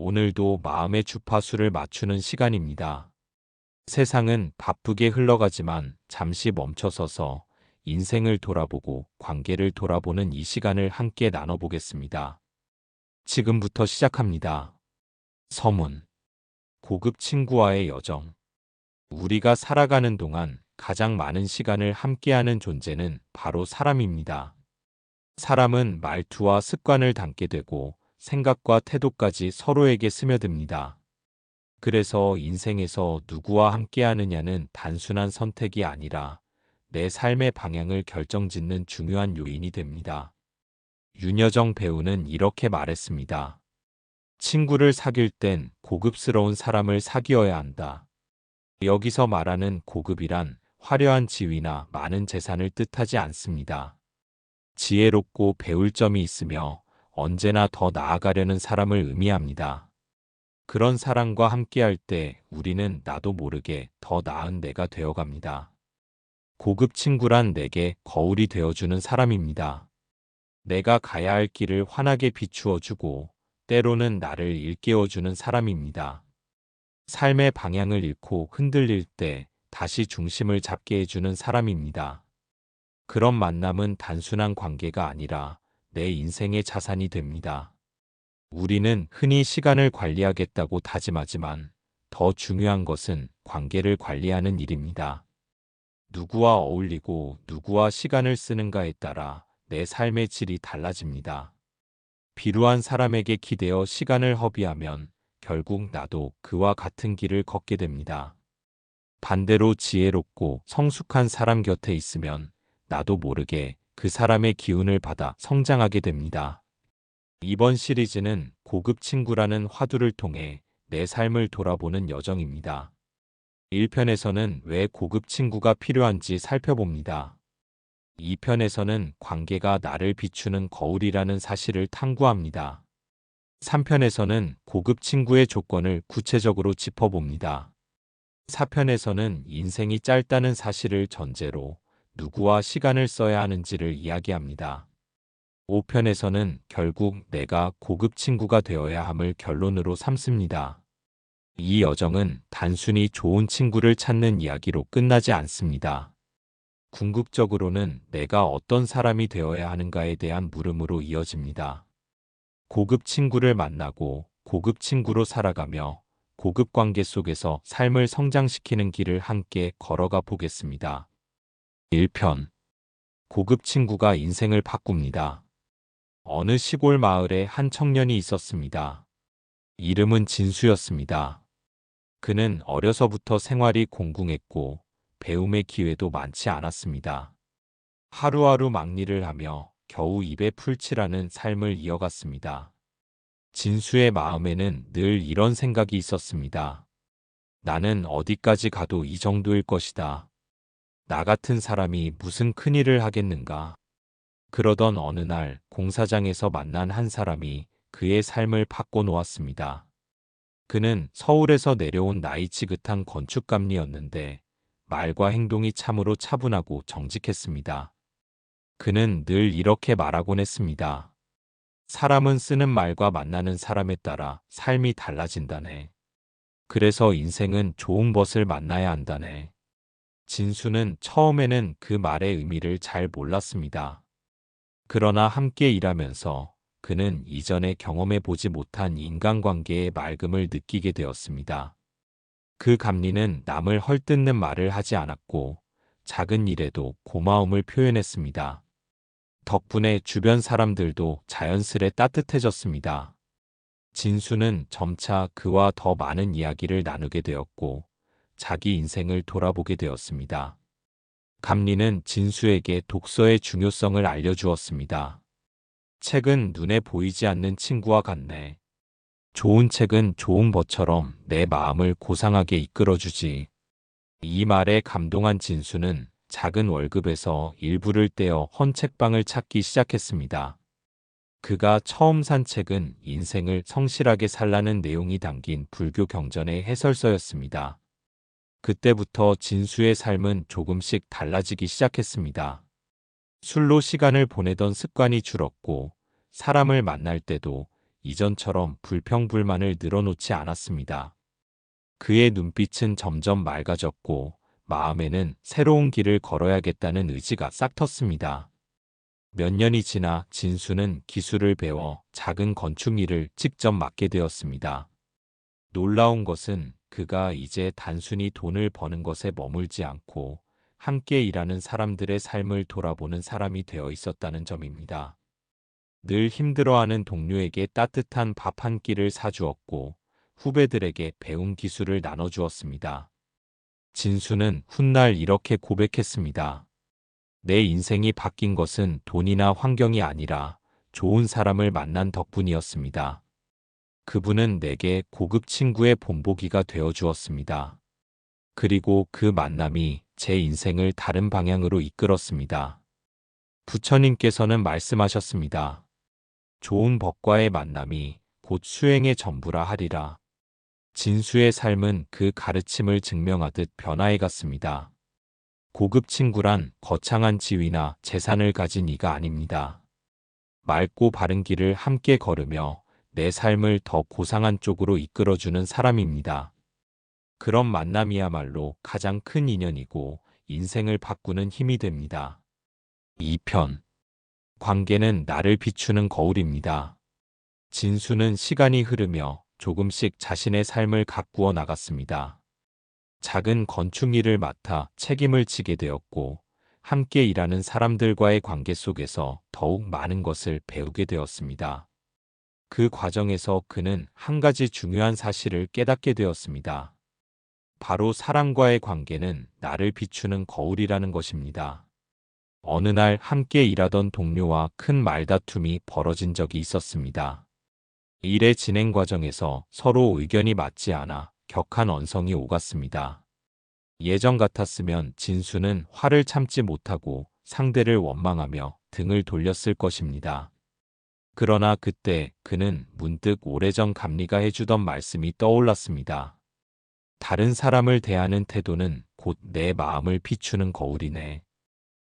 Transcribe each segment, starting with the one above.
오늘도 마음의 주파수를 맞추는 시간입니다. 세상은 바쁘게 흘러가지만 잠시 멈춰서서 인생을 돌아보고 관계를 돌아보는 이 시간을 함께 나눠보겠습니다. 지금부터 시작합니다. 서문. 고급 친구와의 여정. 우리가 살아가는 동안 가장 많은 시간을 함께하는 존재는 바로 사람입니다. 사람은 말투와 습관을 담게 되고 생각과 태도까지 서로에게 스며듭니다. 그래서 인생에서 누구와 함께하느냐는 단순한 선택이 아니라 내 삶의 방향을 결정짓는 중요한 요인이 됩니다. 윤여정 배우는 이렇게 말했습니다. 친구를 사귈 땐 고급스러운 사람을 사귀어야 한다. 여기서 말하는 고급이란 화려한 지위나 많은 재산을 뜻하지 않습니다. 지혜롭고 배울 점이 있으며 언제나 더 나아가려는 사람을 의미합니다. 그런 사람과 함께할 때 우리는 나도 모르게 더 나은 내가 되어갑니다. 고급 친구란 내게 거울이 되어주는 사람입니다. 내가 가야 할 길을 환하게 비추어주고 때로는 나를 일깨워주는 사람입니다. 삶의 방향을 잃고 흔들릴 때 다시 중심을 잡게 해주는 사람입니다. 그런 만남은 단순한 관계가 아니라 내 인생의 자산이 됩니다. 우리는 흔히 시간을 관리하겠다고 다짐하지만 더 중요한 것은 관계를 관리하는 일입니다. 누구와 어울리고 누구와 시간을 쓰는가에 따라 내 삶의 질이 달라집니다. 비루한 사람에게 기대어 시간을 허비하면 결국 나도 그와 같은 길을 걷게 됩니다. 반대로 지혜롭고 성숙한 사람 곁에 있으면 나도 모르게 그 사람의 기운을 받아 성장하게 됩니다. 이번 시리즈는 고급 친구라는 화두를 통해 내 삶을 돌아보는 여정입니다. 1편에서는 왜 고급 친구가 필요한지 살펴봅니다. 2편에서는 관계가 나를 비추는 거울이라는 사실을 탐구합니다. 3편에서는 고급 친구의 조건을 구체적으로 짚어봅니다. 4편에서는 인생이 짧다는 사실을 전제로 누구와 시간을 써야 하는지를 이야기합니다. 5편에서는 결국 내가 고급 친구가 되어야 함을 결론으로 삼습니다. 이 여정은 단순히 좋은 친구를 찾는 이야기로 끝나지 않습니다. 궁극적으로는 내가 어떤 사람이 되어야 하는가에 대한 물음으로 이어집니다. 고급 친구를 만나고 고급 친구로 살아가며 고급 관계 속에서 삶을 성장시키는 길을 함께 걸어가 보겠습니다. 1편. 고급 친구가 인생을 바꿉니다. 어느 시골 마을에 한 청년이 있었습니다. 이름은 진수였습니다. 그는 어려서부터 생활이 공궁했고 배움의 기회도 많지 않았습니다. 하루하루 막일을 하며 겨우 입에 풀칠하는 삶을 이어갔습니다. 진수의 마음에는 늘 이런 생각이 있었습니다. 나는 어디까지 가도 이 정도일 것이다. 나 같은 사람이 무슨 큰일을 하겠는가. 그러던 어느 날 공사장에서 만난 한 사람이 그의 삶을 바꿔놓았습니다. 그는 서울에서 내려온 나이 지긋한 건축감리였는데 말과 행동이 참으로 차분하고 정직했습니다. 그는 늘 이렇게 말하곤 했습니다. 사람은 쓰는 말과 만나는 사람에 따라 삶이 달라진다네. 그래서 인생은 좋은 벗을 만나야 한다네. 진수는 처음에는 그 말의 의미를 잘 몰랐습니다. 그러나 함께 일하면서 그는 이전에 경험해 보지 못한 인간관계의 맑음을 느끼게 되었습니다. 그 감리는 남을 헐뜯는 말을 하지 않았고 작은 일에도 고마움을 표현했습니다. 덕분에 주변 사람들도 자연스레 따뜻해졌습니다. 진수는 점차 그와 더 많은 이야기를 나누게 되었고 자기 인생을 돌아보게 되었습니다. 감리는 진수에게 독서의 중요성을 알려주었습니다. 책은 눈에 보이지 않는 친구와 같네. 좋은 책은 좋은 벗처럼 내 마음을 고상하게 이끌어주지. 이 말에 감동한 진수는 작은 월급에서 일부를 떼어 헌책방을 찾기 시작했습니다. 그가 처음 산 책은 인생을 성실하게 살라는 내용이 담긴 불교 경전의 해설서였습니다. 그때부터 진수의 삶은 조금씩 달라지기 시작했습니다. 술로 시간을 보내던 습관이 줄었고 사람을 만날 때도 이전처럼 불평불만을 늘어놓지 않았습니다. 그의 눈빛은 점점 맑아졌고 마음에는 새로운 길을 걸어야겠다는 의지가 싹 텄습니다. 몇 년이 지나 진수는 기술을 배워 작은 건축 일을 직접 맡게 되었습니다. 놀라운 것은 그가 이제 단순히 돈을 버는 것에 머물지 않고 함께 일하는 사람들의 삶을 돌아보는 사람이 되어 있었다는 점입니다. 늘 힘들어하는 동료에게 따뜻한 밥 한 끼를 사주었고 후배들에게 배운 기술을 나눠주었습니다. 진수는 훗날 이렇게 고백했습니다. 내 인생이 바뀐 것은 돈이나 환경이 아니라 좋은 사람을 만난 덕분이었습니다. 그분은 내게 고급 친구의 본보기가 되어 주었습니다. 그리고 그 만남이 제 인생을 다른 방향으로 이끌었습니다. 부처님께서는 말씀하셨습니다. 좋은 법과의 만남이 곧 수행의 전부라 하리라. 진수의 삶은 그 가르침을 증명하듯 변화해 갔습니다. 고급 친구란 거창한 지위나 재산을 가진 이가 아닙니다. 맑고 바른 길을 함께 걸으며 내 삶을 더 고상한 쪽으로 이끌어주는 사람입니다. 그런 만남이야말로 가장 큰 인연이고 인생을 바꾸는 힘이 됩니다. 2편. 관계는 나를 비추는 거울입니다. 진수는 시간이 흐르며 조금씩 자신의 삶을 가꾸어 나갔습니다. 작은 건축 일을 맡아 책임을 지게 되었고 함께 일하는 사람들과의 관계 속에서 더욱 많은 것을 배우게 되었습니다. 그 과정에서 그는 한 가지 중요한 사실을 깨닫게 되었습니다. 바로 사람과의 관계는 나를 비추는 거울이라는 것입니다. 어느 날 함께 일하던 동료와 큰 말다툼이 벌어진 적이 있었습니다. 일의 진행 과정에서 서로 의견이 맞지 않아 격한 언성이 오갔습니다. 예전 같았으면 진수는 화를 참지 못하고 상대를 원망하며 등을 돌렸을 것입니다. 그러나 그때 그는 문득 오래전 감리가 해주던 말씀이 떠올랐습니다. 다른 사람을 대하는 태도는 곧 내 마음을 비추는 거울이네.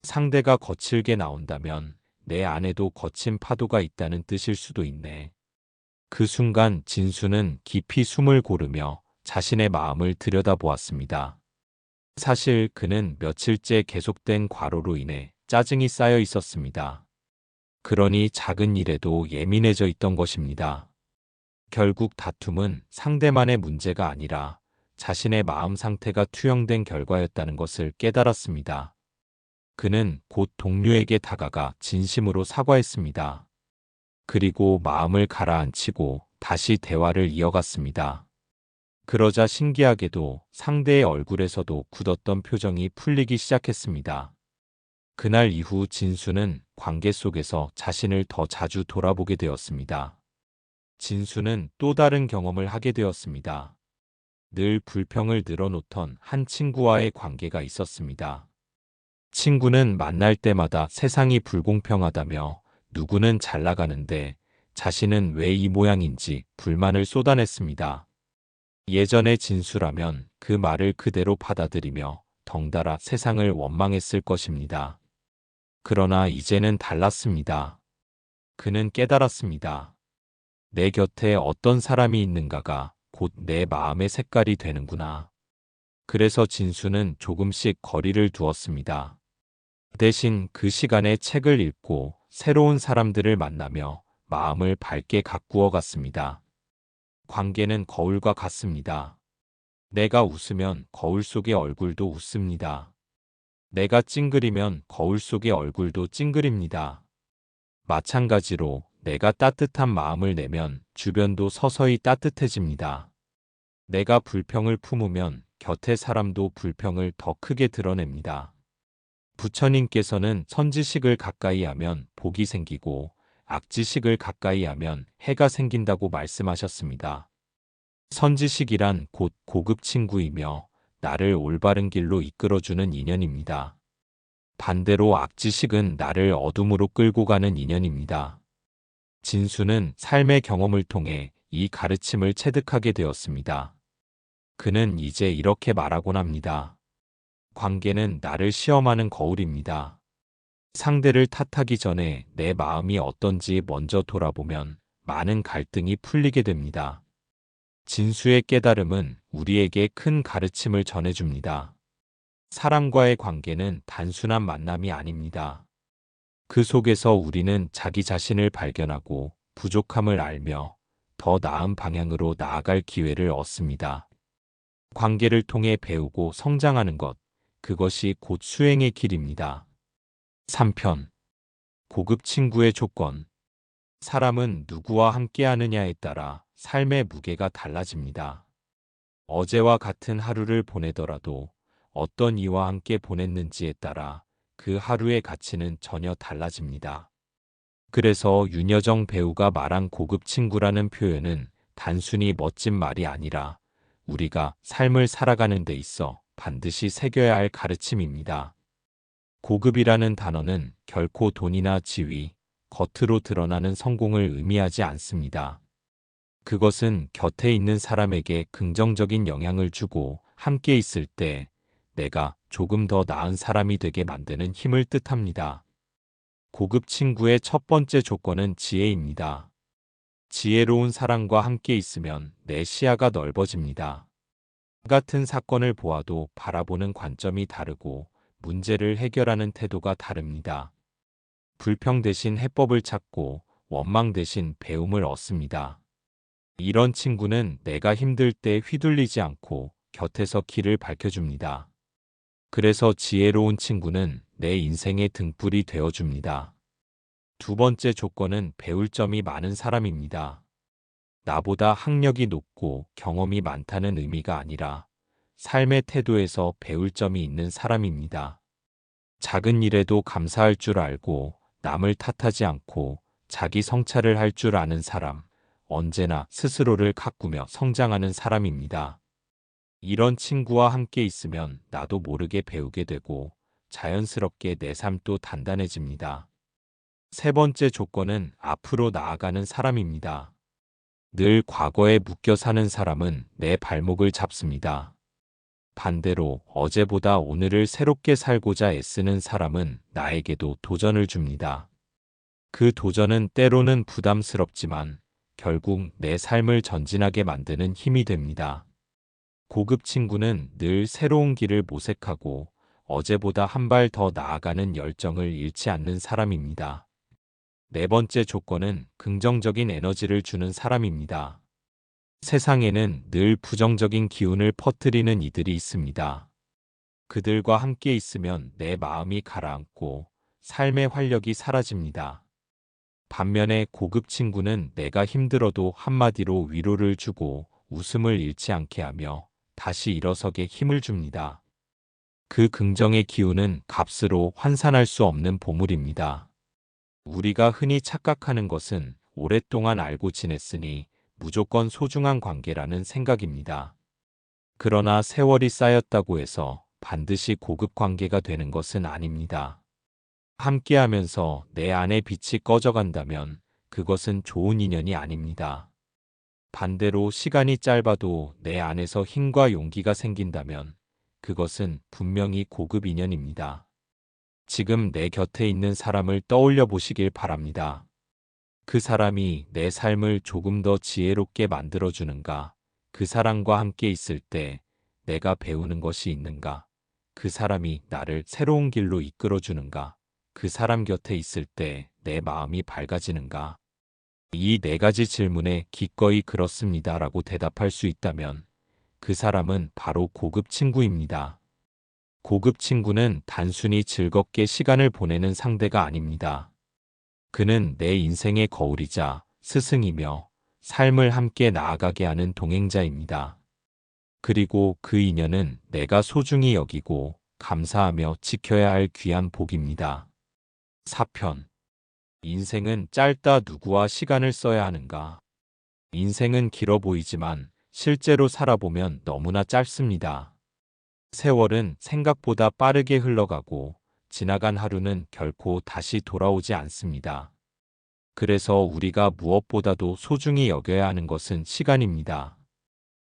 상대가 거칠게 나온다면 내 안에도 거친 파도가 있다는 뜻일 수도 있네. 그 순간 진수는 깊이 숨을 고르며 자신의 마음을 들여다보았습니다. 사실 그는 며칠째 계속된 과로로 인해 짜증이 쌓여 있었습니다. 그러니 작은 일에도 예민해져 있던 것입니다. 결국 다툼은 상대만의 문제가 아니라 자신의 마음 상태가 투영된 결과였다는 것을 깨달았습니다. 그는 곧 동료에게 다가가 진심으로 사과했습니다. 그리고 마음을 가라앉히고 다시 대화를 이어갔습니다. 그러자 신기하게도 상대의 얼굴에서도 굳었던 표정이 풀리기 시작했습니다. 그날 이후 진수는 관계 속에서 자신을 더 자주 돌아보게 되었습니다. 진수는 또 다른 경험을 하게 되었습니다. 늘 불평을 늘어놓던 한 친구와의 관계가 있었습니다. 친구는 만날 때마다 세상이 불공평하다며 누구는 잘 나가는데 자신은 왜 이 모양인지 불만을 쏟아냈습니다. 예전의 진수라면 그 말을 그대로 받아들이며 덩달아 세상을 원망했을 것입니다. 그러나 이제는 달랐습니다. 그는 깨달았습니다. 내 곁에 어떤 사람이 있는가가 곧 내 마음의 색깔이 되는구나. 그래서 진수는 조금씩 거리를 두었습니다. 대신 그 시간에 책을 읽고 새로운 사람들을 만나며 마음을 밝게 가꾸어 갔습니다. 관계는 거울과 같습니다. 내가 웃으면 거울 속의 얼굴도 웃습니다. 내가 찡그리면 거울 속의 얼굴도 찡그립니다. 마찬가지로 내가 따뜻한 마음을 내면 주변도 서서히 따뜻해집니다. 내가 불평을 품으면 곁의 사람도 불평을 더 크게 드러냅니다. 부처님께서는 선지식을 가까이 하면 복이 생기고 악지식을 가까이 하면 해가 생긴다고 말씀하셨습니다. 선지식이란 곧 고급 친구이며 나를 올바른 길로 이끌어주는 인연입니다. 반대로 악지식은 나를 어둠으로 끌고 가는 인연입니다. 진수는 삶의 경험을 통해 이 가르침을 체득하게 되었습니다. 그는 이제 이렇게 말하곤 합니다. 관계는 나를 시험하는 거울입니다. 상대를 탓하기 전에 내 마음이 어떤지 먼저 돌아보면 많은 갈등이 풀리게 됩니다. 진수의 깨달음은 우리에게 큰 가르침을 전해줍니다. 사람과의 관계는 단순한 만남이 아닙니다. 그 속에서 우리는 자기 자신을 발견하고 부족함을 알며 더 나은 방향으로 나아갈 기회를 얻습니다. 관계를 통해 배우고 성장하는 것, 그것이 곧 수행의 길입니다. 3편. 고급 친구의 조건. 사람은 누구와 함께하느냐에 따라 삶의 무게가 달라집니다. 어제와 같은 하루를 보내더라도 어떤 이와 함께 보냈는지에 따라 그 하루의 가치는 전혀 달라집니다. 그래서 윤여정 배우가 말한 고급 친구라는 표현은 단순히 멋진 말이 아니라 우리가 삶을 살아가는 데 있어 반드시 새겨야 할 가르침입니다. 고급이라는 단어는 결코 돈이나 지위, 겉으로 드러나는 성공을 의미하지 않습니다. 그것은 곁에 있는 사람에게 긍정적인 영향을 주고 함께 있을 때 내가 조금 더 나은 사람이 되게 만드는 힘을 뜻합니다. 고급 친구의 첫 번째 조건은 지혜입니다. 지혜로운 사람과 함께 있으면 내 시야가 넓어집니다. 같은 사건을 보아도 바라보는 관점이 다르고 문제를 해결하는 태도가 다릅니다. 불평 대신 해법을 찾고 원망 대신 배움을 얻습니다. 이런 친구는 내가 힘들 때 휘둘리지 않고 곁에서 길을 밝혀줍니다. 그래서 지혜로운 친구는 내 인생의 등불이 되어줍니다. 두 번째 조건은 배울 점이 많은 사람입니다. 나보다 학력이 높고 경험이 많다는 의미가 아니라 삶의 태도에서 배울 점이 있는 사람입니다. 작은 일에도 감사할 줄 알고 남을 탓하지 않고 자기 성찰을 할 줄 아는 사람, 언제나 스스로를 가꾸며 성장하는 사람입니다. 이런 친구와 함께 있으면 나도 모르게 배우게 되고 자연스럽게 내 삶도 단단해집니다. 세 번째 조건은 앞으로 나아가는 사람입니다. 늘 과거에 묶여 사는 사람은 내 발목을 잡습니다. 반대로 어제보다 오늘을 새롭게 살고자 애쓰는 사람은 나에게도 도전을 줍니다. 그 도전은 때로는 부담스럽지만 결국 내 삶을 전진하게 만드는 힘이 됩니다. 고급 친구는 늘 새로운 길을 모색하고 어제보다 한 발 더 나아가는 열정을 잃지 않는 사람입니다. 네 번째 조건은 긍정적인 에너지를 주는 사람입니다. 세상에는 늘 부정적인 기운을 퍼뜨리는 이들이 있습니다. 그들과 함께 있으면 내 마음이 가라앉고 삶의 활력이 사라집니다. 반면에 고급 친구는 내가 힘들어도 한마디로 위로를 주고 웃음을 잃지 않게 하며 다시 일어서게 힘을 줍니다. 그 긍정의 기운은 값으로 환산할 수 없는 보물입니다. 우리가 흔히 착각하는 것은 오랫동안 알고 지냈으니 무조건 소중한 관계라는 생각입니다. 그러나 세월이 쌓였다고 해서 반드시 고급 관계가 되는 것은 아닙니다. 함께하면서 내 안의 빛이 꺼져간다면 그것은 좋은 인연이 아닙니다. 반대로 시간이 짧아도 내 안에서 힘과 용기가 생긴다면 그것은 분명히 고급 인연입니다. 지금 내 곁에 있는 사람을 떠올려 보시길 바랍니다. 그 사람이 내 삶을 조금 더 지혜롭게 만들어주는가? 그 사람과 함께 있을 때 내가 배우는 것이 있는가? 그 사람이 나를 새로운 길로 이끌어주는가? 그 사람 곁에 있을 때 내 마음이 밝아지는가? 이 네 가지 질문에 기꺼이 그렇습니다라고 대답할 수 있다면 그 사람은 바로 고급 친구입니다. 고급 친구는 단순히 즐겁게 시간을 보내는 상대가 아닙니다. 그는 내 인생의 거울이자 스승이며 삶을 함께 나아가게 하는 동행자입니다. 그리고 그 인연은 내가 소중히 여기고 감사하며 지켜야 할 귀한 복입니다. 4편. 인생은 짧다. 누구와 시간을 써야 하는가? 인생은 길어 보이지만 실제로 살아보면 너무나 짧습니다. 세월은 생각보다 빠르게 흘러가고 지나간 하루는 결코 다시 돌아오지 않습니다. 그래서 우리가 무엇보다도 소중히 여겨야 하는 것은 시간입니다.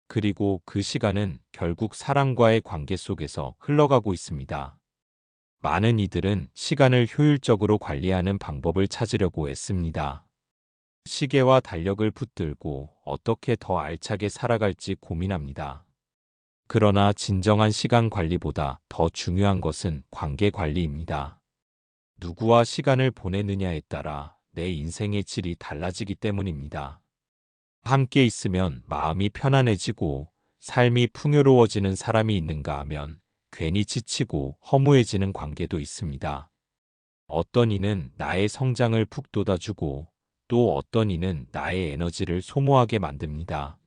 그리고 그 시간은 결국 사람과의 관계 속에서 흘러가고 있습니다. 많은 이들은 시간을 효율적으로 관리하는 방법을 찾으려고 애씁니다. 시계와 달력을 붙들고 어떻게 더 알차게 살아갈지 고민합니다. 그러나 진정한 시간 관리보다 더 중요한 것은 관계 관리입니다. 누구와 시간을 보내느냐에 따라 내 인생의 질이 달라지기 때문입니다. 함께 있으면 마음이 편안해지고 삶이 풍요로워지는 사람이 있는가 하면 괜히 지치고 허무해지는 관계도 있습니다. 어떤 이는 나의 성장을 푹 돋아주고 또 어떤 이는 나의 에너지를 소모하게 만듭니다.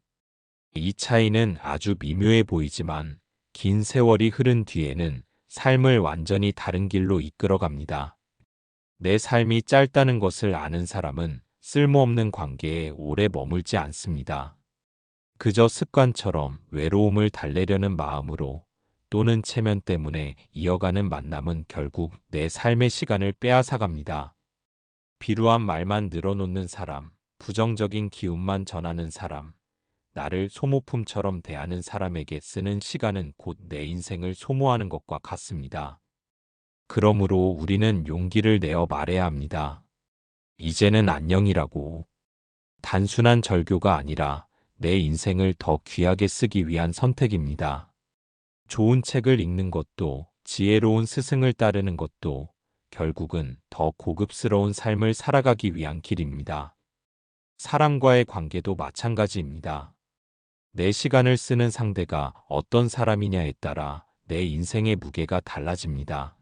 이 차이는 아주 미묘해 보이지만 긴 세월이 흐른 뒤에는 삶을 완전히 다른 길로 이끌어갑니다. 내 삶이 짧다는 것을 아는 사람은 쓸모없는 관계에 오래 머물지 않습니다. 그저 습관처럼 외로움을 달래려는 마음으로 또는 체면 때문에 이어가는 만남은 결국 내 삶의 시간을 빼앗아갑니다. 비루한 말만 늘어놓는 사람, 부정적인 기운만 전하는 사람, 나를 소모품처럼 대하는 사람에게 쓰는 시간은 곧 내 인생을 소모하는 것과 같습니다. 그러므로 우리는 용기를 내어 말해야 합니다. 이제는 안녕이라고. 단순한 절교가 아니라 내 인생을 더 귀하게 쓰기 위한 선택입니다. 좋은 책을 읽는 것도 지혜로운 스승을 따르는 것도 결국은 더 고급스러운 삶을 살아가기 위한 길입니다. 사람과의 관계도 마찬가지입니다. 내 시간을 쓰는 상대가 어떤 사람이냐에 따라 내 인생의 무게가 달라집니다.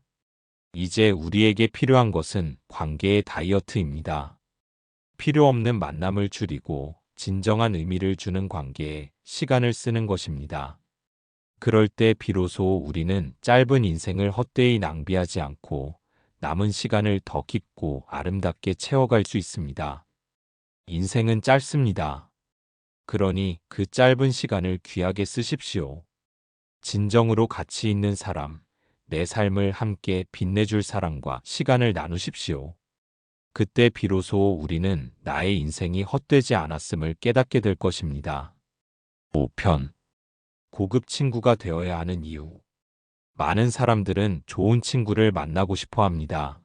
이제 우리에게 필요한 것은 관계의 다이어트입니다. 필요 없는 만남을 줄이고 진정한 의미를 주는 관계에 시간을 쓰는 것입니다. 그럴 때 비로소 우리는 짧은 인생을 헛되이 낭비하지 않고 남은 시간을 더 깊고 아름답게 채워갈 수 있습니다. 인생은 짧습니다. 그러니 그 짧은 시간을 귀하게 쓰십시오. 진정으로 가치 있는 사람, 내 삶을 함께 빛내줄 사람과 시간을 나누십시오. 그때 비로소 우리는 나의 인생이 헛되지 않았음을 깨닫게 될 것입니다. 5편. 고급 친구가 되어야 하는 이유. 많은 사람들은 좋은 친구를 만나고 싶어 합니다.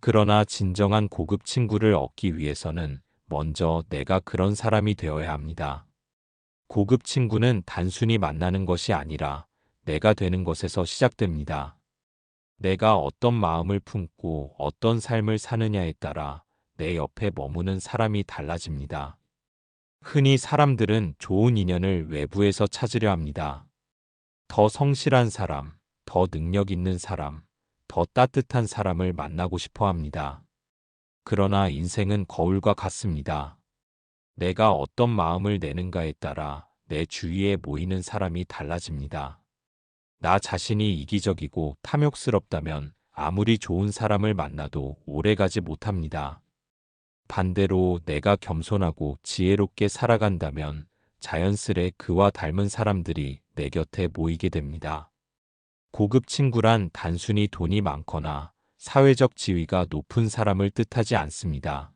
그러나 진정한 고급 친구를 얻기 위해서는 먼저 내가 그런 사람이 되어야 합니다. 고급 친구는 단순히 만나는 것이 아니라 내가 되는 것에서 시작됩니다. 내가 어떤 마음을 품고 어떤 삶을 사느냐에 따라 내 옆에 머무는 사람이 달라집니다. 흔히 사람들은 좋은 인연을 외부에서 찾으려 합니다. 더 성실한 사람, 더 능력 있는 사람, 더 따뜻한 사람을 만나고 싶어 합니다. 그러나 인생은 거울과 같습니다. 내가 어떤 마음을 내는가에 따라 내 주위에 모이는 사람이 달라집니다. 나 자신이 이기적이고 탐욕스럽다면 아무리 좋은 사람을 만나도 오래가지 못합니다. 반대로 내가 겸손하고 지혜롭게 살아간다면 자연스레 그와 닮은 사람들이 내 곁에 모이게 됩니다. 고급 친구란 단순히 돈이 많거나 사회적 지위가 높은 사람을 뜻하지 않습니다.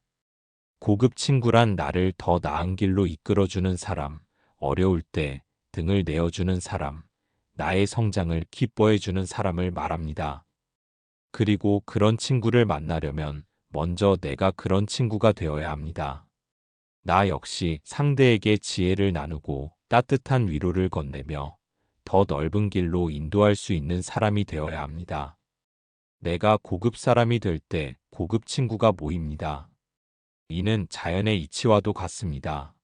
고급 친구란 나를 더 나은 길로 이끌어주는 사람, 어려울 때 등을 내어주는 사람, 나의 성장을 기뻐해주는 사람을 말합니다. 그리고 그런 친구를 만나려면 먼저 내가 그런 친구가 되어야 합니다. 나 역시 상대에게 지혜를 나누고 따뜻한 위로를 건네며 더 넓은 길로 인도할 수 있는 사람이 되어야 합니다. 내가 고급 사람이 될 때 고급 친구가 모입니다. 이는 자연의 이치와도 같습니다.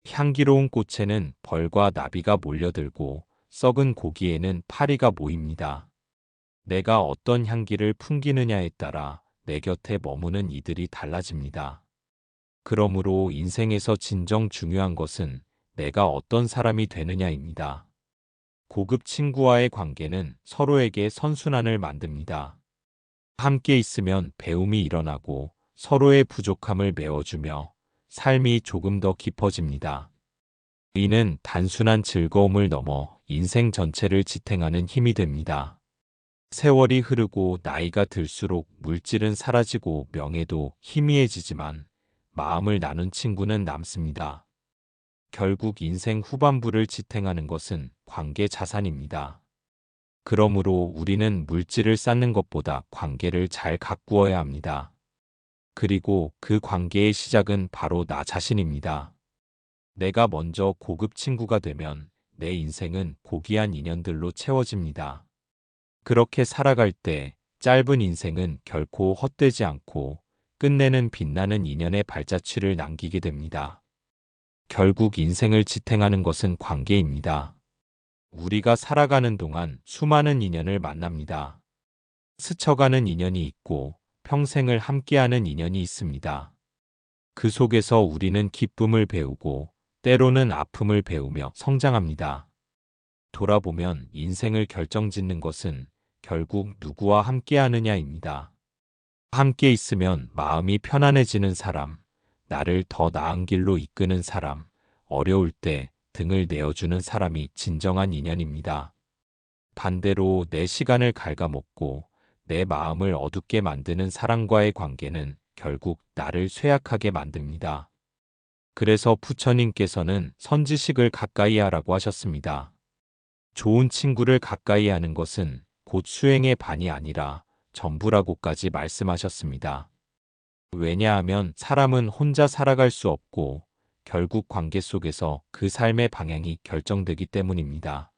향기로운 꽃에는 벌과 나비가 몰려들고 썩은 고기에는 파리가 모입니다. 내가 어떤 향기를 풍기느냐에 따라 내 곁에 머무는 이들이 달라집니다. 그러므로 인생에서 진정 중요한 것은 내가 어떤 사람이 되느냐입니다. 고급 친구와의 관계는 서로에게 선순환을 만듭니다. 함께 있으면 배움이 일어나고 서로의 부족함을 메워주며 삶이 조금 더 깊어집니다. 이는 단순한 즐거움을 넘어 인생 전체를 지탱하는 힘이 됩니다. 세월이 흐르고 나이가 들수록 물질은 사라지고 명예도 희미해지지만 마음을 나눈 친구는 남습니다. 결국 인생 후반부를 지탱하는 것은 관계 자산입니다. 그러므로 우리는 물질을 쌓는 것보다 관계를 잘 가꾸어야 합니다. 그리고 그 관계의 시작은 바로 나 자신입니다. 내가 먼저 고급 친구가 되면 내 인생은 고귀한 인연들로 채워집니다. 그렇게 살아갈 때 짧은 인생은 결코 헛되지 않고 끝내는 빛나는 인연의 발자취를 남기게 됩니다. 결국 인생을 지탱하는 것은 관계입니다. 우리가 살아가는 동안 수많은 인연을 만납니다. 스쳐가는 인연이 있고 평생을 함께하는 인연이 있습니다. 그 속에서 우리는 기쁨을 배우고 때로는 아픔을 배우며 성장합니다. 돌아보면 인생을 결정짓는 것은 결국 누구와 함께하느냐입니다. 함께 있으면 마음이 편안해지는 사람, 나를 더 나은 길로 이끄는 사람, 어려울 때 등을 내어주는 사람이 진정한 인연입니다. 반대로 내 시간을 갉아먹고 내 마음을 어둡게 만드는 사람과의 관계는 결국 나를 쇠약하게 만듭니다. 그래서 부처님께서는 선지식을 가까이 하라고 하셨습니다. 좋은 친구를 가까이 하는 것은 곧 수행의 반이 아니라 전부라고까지 말씀하셨습니다. 왜냐하면 사람은 혼자 살아갈 수 없고 결국 관계 속에서 그 삶의 방향이 결정되기 때문입니다.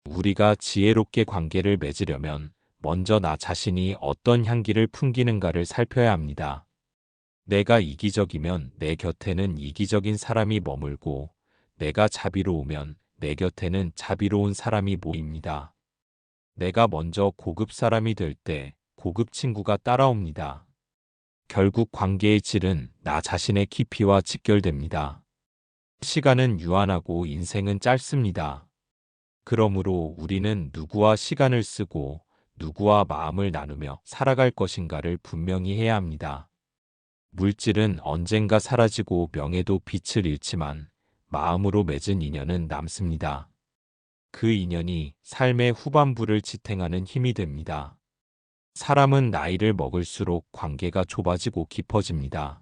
우리가 지혜롭게 관계를 맺으려면 먼저 나 자신이 어떤 향기를 풍기는가를 살펴야 합니다. 내가 이기적이면 내 곁에는 이기적인 사람이 머물고 내가 자비로우면 내 곁에는 자비로운 사람이 모입니다. 내가 먼저 고급 사람이 될 때 고급 친구가 따라옵니다. 결국 관계의 질은 나 자신의 깊이와 직결됩니다. 시간은 유한하고 인생은 짧습니다. 그러므로 우리는 누구와 시간을 쓰고 누구와 마음을 나누며 살아갈 것인가를 분명히 해야 합니다. 물질은 언젠가 사라지고 명예도 빛을 잃지만 마음으로 맺은 인연은 남습니다. 그 인연이 삶의 후반부를 지탱하는 힘이 됩니다. 사람은 나이를 먹을수록 관계가 좁아지고 깊어집니다.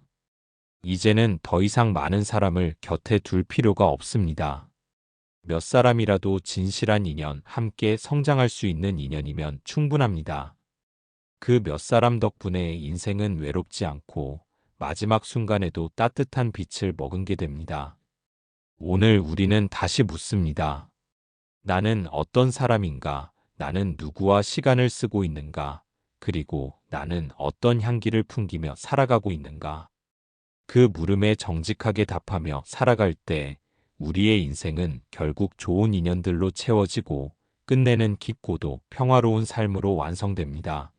이제는 더 이상 많은 사람을 곁에 둘 필요가 없습니다. 몇 사람이라도 진실한 인연, 함께 성장할 수 있는 인연이면 충분합니다. 그 몇 사람 덕분에 인생은 외롭지 않고 마지막 순간에도 따뜻한 빛을 머금게 됩니다. 오늘 우리는 다시 묻습니다. 나는 어떤 사람인가? 나는 누구와 시간을 쓰고 있는가? 그리고 나는 어떤 향기를 풍기며 살아가고 있는가? 그 물음에 정직하게 답하며 살아갈 때 우리의 인생은 결국 좋은 인연들로 채워지고 끝내는 깊고도 평화로운 삶으로 완성됩니다.